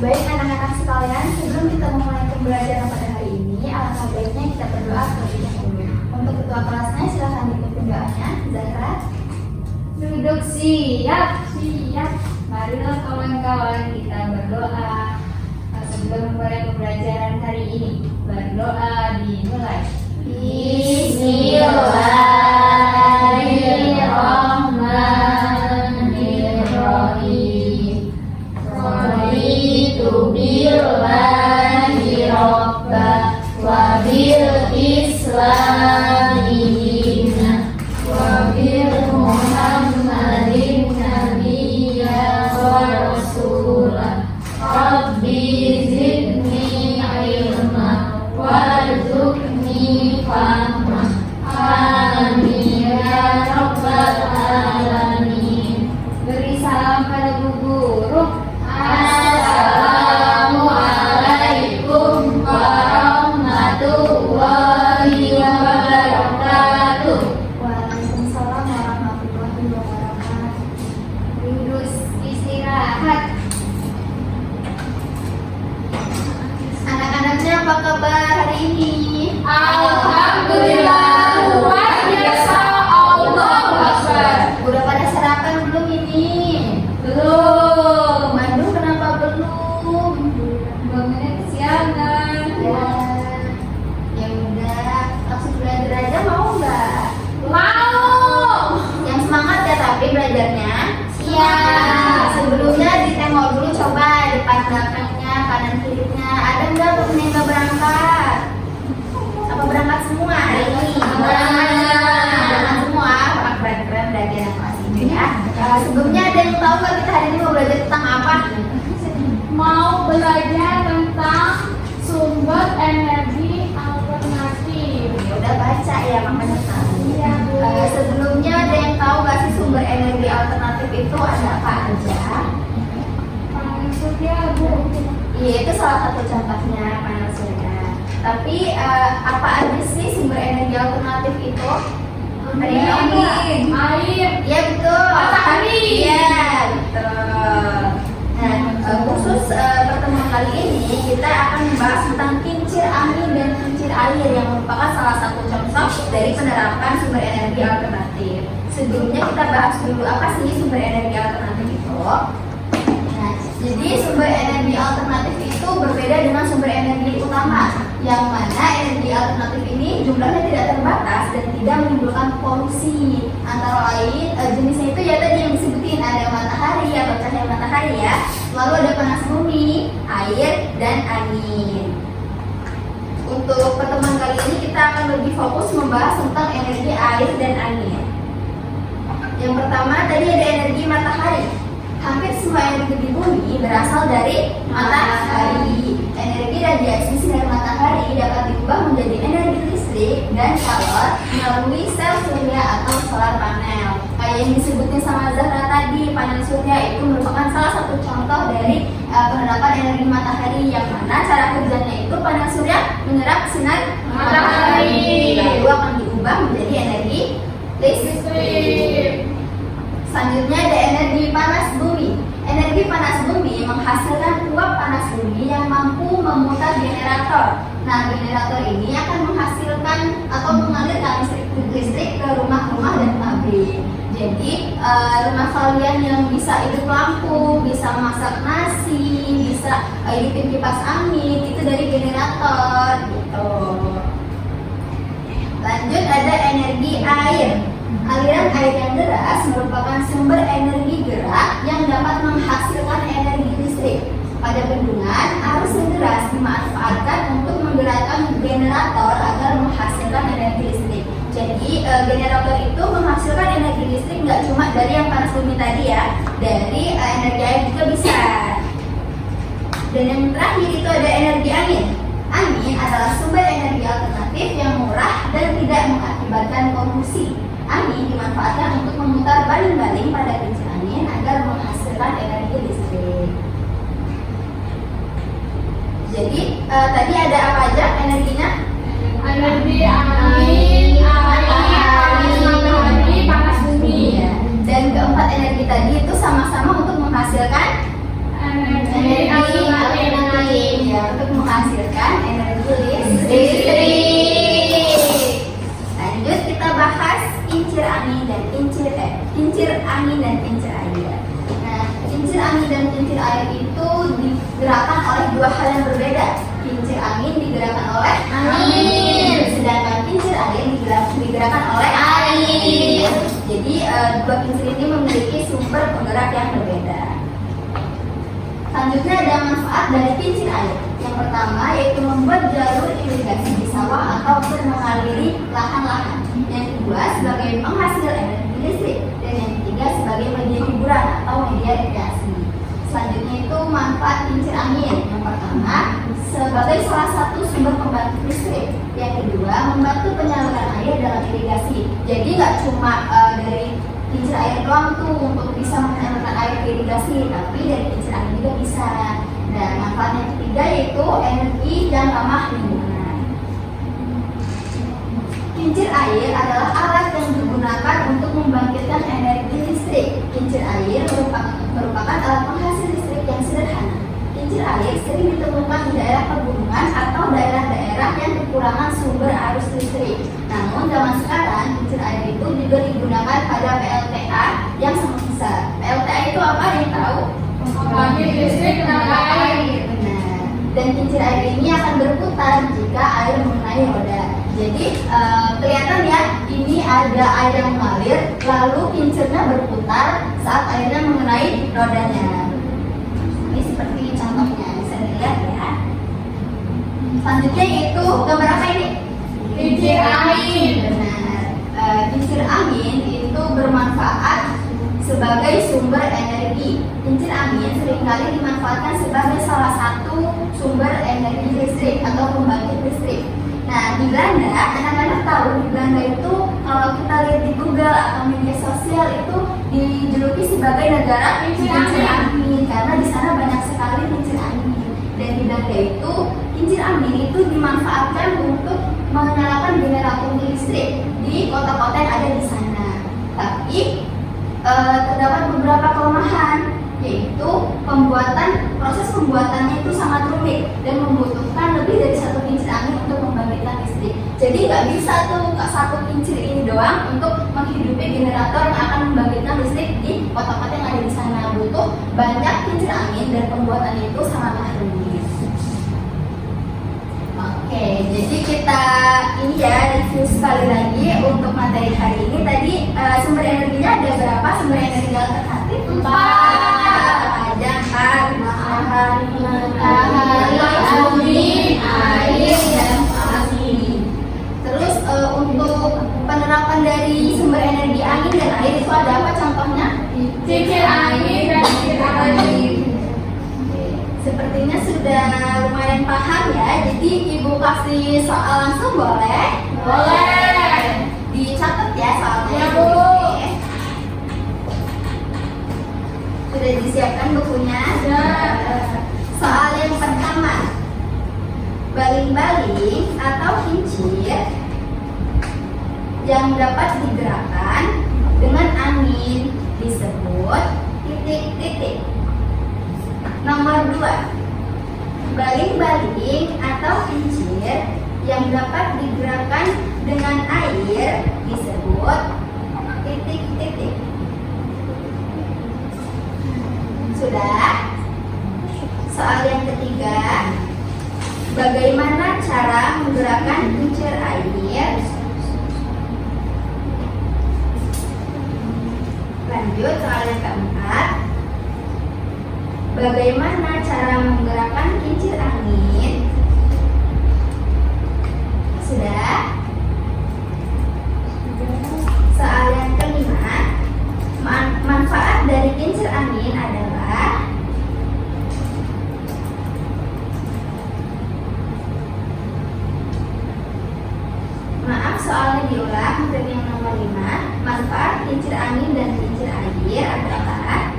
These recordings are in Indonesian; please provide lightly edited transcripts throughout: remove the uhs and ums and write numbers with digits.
Baik anak-anak sekalian, sebelum kita memulai pembelajaran pada hari ini, alangkah baiknya kita berdoa terlebih dahulu. Untuk ketua kelasnya silahkan dipimpin doanya. Zahra. Duduk siap. Marilah kawan-kawan kita berdoa. Sebelum memulai pembelajaran hari ini, berdoa dimulai. Bismillahirrahmanirrahim. Raditu billahi robba wa bil islami dinan wa bil muhammadin nabiyya wa rasulah. Rabbi zidni ilma warzuqni fahma. Amin ya rabbal alamin. Beri salam pada Bu Guru. Assalamualaikum warahmatullahi wabarakatuh. Waalaikumsalam warahmatullahi wabarakatuh. Duduk istirahat. Anak-anaknya apa kabar hari ini? Alhamdulillah, luar biasa. Allahu Akbar. Udah pada sarapan belum ini? Belum. Mandu kenapa belum? Bangunnya kesiangan. Ya udah, langsung belajar aja mau nggak? Mau. Yang semangat ya tapi belajarnya. Siap. Sebelumnya ditengok dulu coba depan belakangnya, kanan kirinya. Ada nggak temen yang nggak berangkat? Apa berangkat semua hari ini? Berangkat semua. Wah, keren-keren dari anak kelas ini ya. Sebelumnya ada yang tahu nggak kita hari ini mau belajar tentang apa? Mau belajar tentang sumber energi alternatif. Ya udah baca ya makanya tahu. Iya, Bu. Sebelumnya ada yang tahu nggak sih sumber energi alternatif itu ada apa aja? Panel surya, Bu. Iya, itu salah satu contohnya panel surya. Tapi apa aja sih sumber energi alternatif itu? Ada yang tahu nggak? Air. Iya betul. Matahari. Iya betul. Nah, khusus pertemuan kali ini kita akan membahas tentang kincir angin dan kincir air yang merupakan salah satu contoh dari penerapan sumber energi alternatif. Sebelumnya kita bahas dulu apa sih sumber energi alternatif itu. Nah, jadi sumber energi alternatif itu berbeda dengan sumber energi utama, yang mana energi alternatif ini jumlahnya tidak terbatas dan tidak menimbulkan polusi. Antara lain jenisnya itu ya tadi yang disebutin, ada matahari atau cahaya matahari ya, lalu ada panas bumi, air, dan angin. Untuk pertemuan kali ini kita akan lebih fokus membahas tentang energi air dan angin. Yang pertama tadi ada energi matahari. Hampir semua energi di bumi berasal dari matahari. Energi radiasi sinar matahari dapat diubah menjadi energi listrik dan calor melalui sel surya atau solar panel. Kayak yang disebutin sama Zahra tadi, panel surya itu merupakan salah satu contoh dari penerapan energi matahari, yang mana cara kerjanya itu panel surya menyerap sinar matahari lalu akan diubah menjadi energi listrik. Selanjutnya ada energi panas bumi. Energi panas bumi menghasilkan uap panas bumi yang mampu memutar generator. Nah, generator ini akan menghasilkan atau mengalirkan listrik ke rumah-rumah dan pabrik. Jadi, rumah kalian yang bisa hidup lampu, bisa masak nasi, bisa hidupin kipas angin, itu dari generator gitu. Lanjut ada energi air. Aliran air yang deras merupakan sumber energi gerak yang dapat menghasilkan energi listrik. Pada bendungan, arus yang deras dimanfaatkan untuk menggerakkan generator agar menghasilkan energi listrik. Jadi generator itu menghasilkan energi listrik nggak cuma dari yang panas bumi tadi ya, dari energi air juga bisa. Dan yang terakhir itu ada energi angin. Angin adalah sumber energi alternatif yang murah dan tidak mengakibatkan polusi. Angin dimanfaatkan untuk memutar baling-baling pada kincir angin agar menghasilkan energi listrik. Jadi tadi ada apa aja energinya? Energi angin, air, matahari, panas bumi. Dan keempat energi tadi itu sama-sama untuk menghasilkan Energi angin dan kincir air. Nah, kincir angin dan kincir air itu digerakkan oleh dua hal yang berbeda. Kincir angin digerakkan oleh angin, sedangkan kincir air digerakkan oleh air. Jadi dua kincir ini memiliki sumber penggerak yang berbeda. Selanjutnya ada manfaat dari kincir air. Yang pertama yaitu membuat jalur irigasi di sawah atau untuk mengaliri lahan-lahan. Yang kedua sebagai penghasil energi listrik, dan yang ketiga sebagai media hiburan atau media rekreasi. Selanjutnya itu manfaat kincir angin. Yang pertama sebagai salah satu sumber pembangkit listrik. Yang kedua membantu penyaluran air dalam irigasi. Jadi nggak cuma dari kincir air doang tuh untuk bisa menyalurkan air ke irigasi, tapi dari kincir angin juga bisa. Dan manfaat yang ketiga yaitu energi yang ramah lingkungan. Kincir air adalah alat yang digunakan untuk membangkitkan energi listrik. Kincir air merupakan alat penghasil listrik yang sederhana. Kincir air sering ditemukan di daerah pegunungan atau daerah-daerah yang kekurangan sumber arus listrik. Namun zaman sekarang kincir air itu juga digunakan pada PLTA yang sangat besar. PLTA itu apa yang tahu? Pembangkit listrik tenaga air. Benar. Dan kincir air ini akan berputar jika air mengenai roda. Jadi kelihatan ya, ini ada air yang mengalir, lalu kincirnya berputar saat airnya mengenai rodanya. Ini seperti contohnya, bisa dilihat ya. Selanjutnya yaitu gambar apa ini? Kincir angin. Benar. Kincir angin itu bermanfaat sebagai sumber energi. Kincir angin seringkali dimanfaatkan sebagai salah satu sumber energi listrik atau pembangkit listrik. Nah, di Belanda, anak-anak tahu di Belanda itu kalau kita lihat di Google atau media sosial itu dijuluki sebagai negara kincir angin karena di sana banyak sekali kincir angin. Dan di Belanda itu kincir angin itu dimanfaatkan untuk menyalakan generator listrik di kota-kota yang ada di sana. Tapi terdapat beberapa kelemahan, yaitu proses pembuatannya itu sangat rumit dan membutuhkan lebih dari satu kincir angin untuk membangkitkan listrik. Jadi nggak bisa tuh satu kincir ini doang untuk menghidupi generator yang akan membangkitkan listrik di kota-kota yang ada di sana. Butuh banyak kincir angin dan pembuatannya itu sangatlah rumit. Oke, jadi kita ini ya review sekali lagi untuk materi hari ini. Tadi sumber energinya ada berapa? Sumber energi alternatif 4. Ada 4. Matahari, angin, air, dan api. Terus untuk penerapan dari sumber energi angin dan air itu ada apa contohnya? Kincir angin dan kincir air. Sepertinya sudah lumayan paham ya. Jadi ibu kasih soal langsung boleh? Boleh. Dicatat ya soalnya. Ya, Bu. Oke. Sudah disiapkan bukunya? Soal yang pertama, baling-baling atau kincir yang dapat digerakkan dengan angin disebut titik-titik. Nomor 2, baling-baling atau kincir yang dapat digerakkan dengan air disebut titik-titik. Sudah? Soal yang ketiga, bagaimana cara menggerakkan kincir air? Lanjut soal yang keempat, bagaimana cara menggerakkan kincir angin? Sudah? Soal yang kelima, manfaat dari kincir angin adalah soalnya diulang dari yang nomor 5. Manfaat kincir angin dan kincir air adalah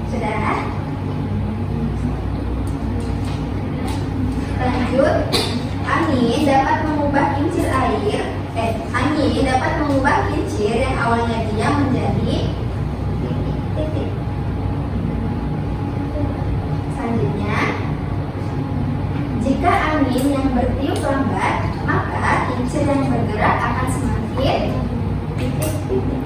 sudah. Lanjut, angin dapat mengubah kincir angin dapat mengubah kincir yang awalnya diam menjadi titik-titik. Selanjutnya, jika angin yang bertiup lambat, maka kincir yang bergerak akan semakin titik-titik.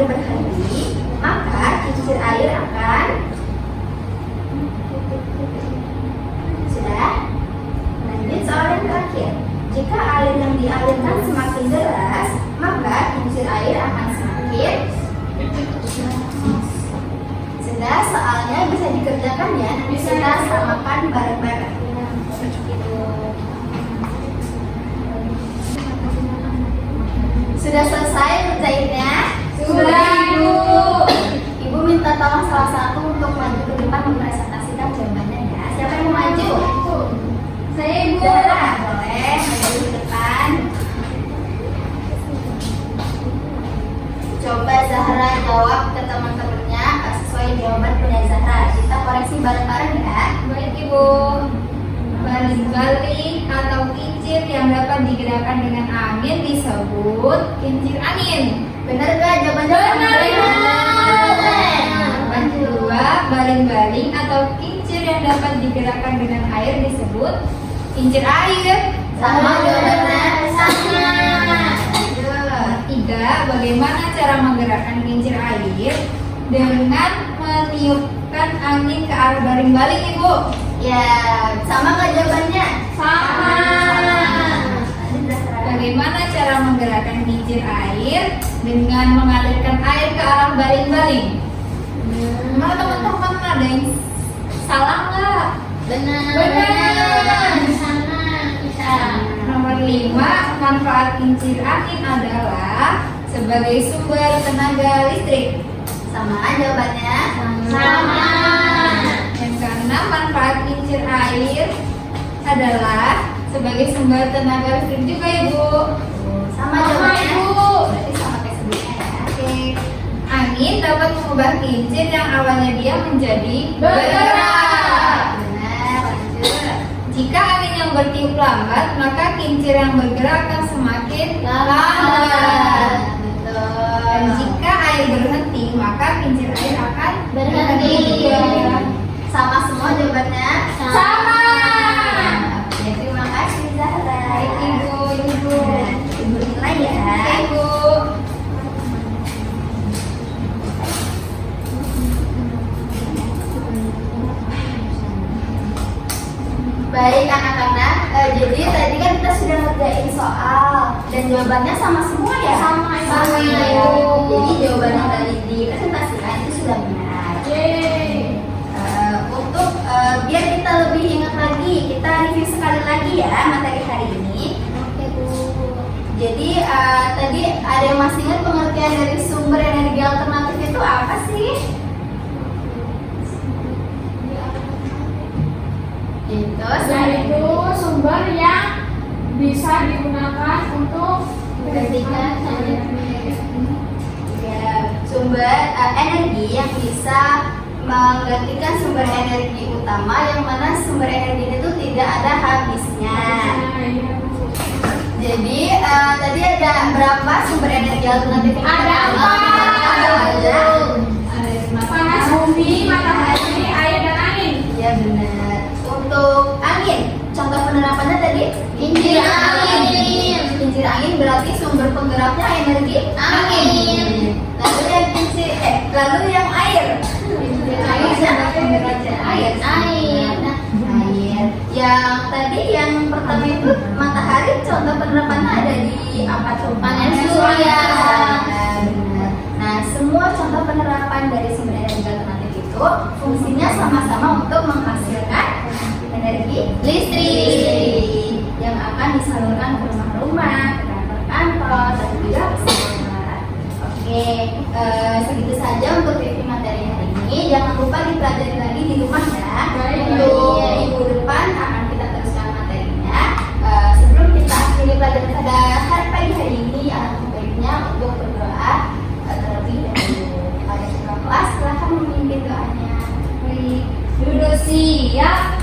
air berhenti, maka kincir air akan sudah. Lanjut soal yang terakhir. Jika air yang dialirkan semakin deras, maka kincir air akan semakin. Sudah, soalnya bisa dikerjakan ya. Nanti kita samakan bareng-bareng. Sudah selesai menjahitnya? Sudah, Ibu. Ibu minta tolong salah satu untuk maju ke depan mempresentasikan jawabannya ya. Siapa yang mau maju? Saya, Ibu. Zahra, boleh maju ke depan. Coba Zahra jawab ke teman-temannya sesuai jawaban punya Zahra. Kita koreksi bareng-bareng ya. Baik, Ibu. Baling-baling atau kincir yang dapat digerakkan dengan angin disebut kincir angin. Benar gak jawabannya? Benar, Ibu. Jawaban kedua. Baling-baling atau kincir yang dapat digerakkan dengan air disebut kincir air. Sama jawabannya? Sama. Lanjut. Tiga, bagaimana cara menggerakkan kincir air dengan meniupkan angin ke arah baling-baling, Ibu? Ya, sama nggak jawabannya? Sama. Lanjut, Zahra. Bagaimana cara menggerakkan kincir air dengan mengalirkan air ke arah baling-baling? Mana teman-teman ada yang salah nggak? Benar. Sama kita. Nomor 5, manfaat kincir angin adalah sebagai sumber tenaga listrik. Sama jawabannya? Sama. Yang keenam, manfaat kincir air adalah sebagai sumber tenaga listrik juga, Ibu. Sama Sama, jawabannya? Ibu. Berarti sama kayak sebelumnya ya. Oke. Angin dapat mengubah kincir yang awalnya dia menjadi bergerak. Benar, lanjut. Jika angin yang bertiup lambat, maka kincir yang bergerak akan semakin lambat. Betul. Dan jika air berhenti, maka kincir air akan Berhenti. juga. Sama semua jawabannya? Sama. Oke, terima kasih Zahra. Baik, Ibu, Ibu. Ibu nilai ya. Oke, Ibu. Baik anak-anak, jadi tadi kan kita sudah ngerjain soal dan jawabannya sama semua ya? Sama, Sama Ibu. ya. Jadi jawaban yang tadi dipresentasikan itu sudah benar. Yeay. Untuk biar kita lebih ingat lagi, kita review sekali lagi ya materi hari ini. Oke, Bu. Jadi tadi ada yang masih ingat pengertian dari sumber energi alternatif itu apa sih? Itu Yaitu sumber yang bisa digunakan untuk menggantikan ya, sumber energi yang bisa menggantikan sumber energi utama yang mana sumber energi itu tidak ada habisnya. Jadi tadi ada berapa sumber energi alternatif? Ada empat. Ada panas bumi, matahari, air, dan angin. ya benar. Untuk angin, contoh penerapannya tadi Kincir angin. Kincir angin berarti sumber penggeraknya energi Angin. Lalu yang lalu yang air. Air sumber penggeraknya air. Nah, air. Yang tadi yang pertama itu matahari, contoh penerapannya ada di apa tuh? Panel surya. Benar. Nah, semua contoh penerapan dari sumber energi alternatif itu fungsinya sama-sama untuk menghasilkan energi listrik yang akan disalurkan ke rumah-rumah, ke kantor-kantor, dan juga pesawat. Oke, segitu saja untuk review materi hari ini. Jangan lupa dipelajari lagi di rumah ya. Baik. Untuk minggu depan akan kita teruskan materinya. Sebelum kita akhiri pelajaran pada pagi hari ini, alangkah baiknya untuk berdoa terlebih dahulu. Pada kelas silahkan memimpin doanya. Baik. Duduk siap.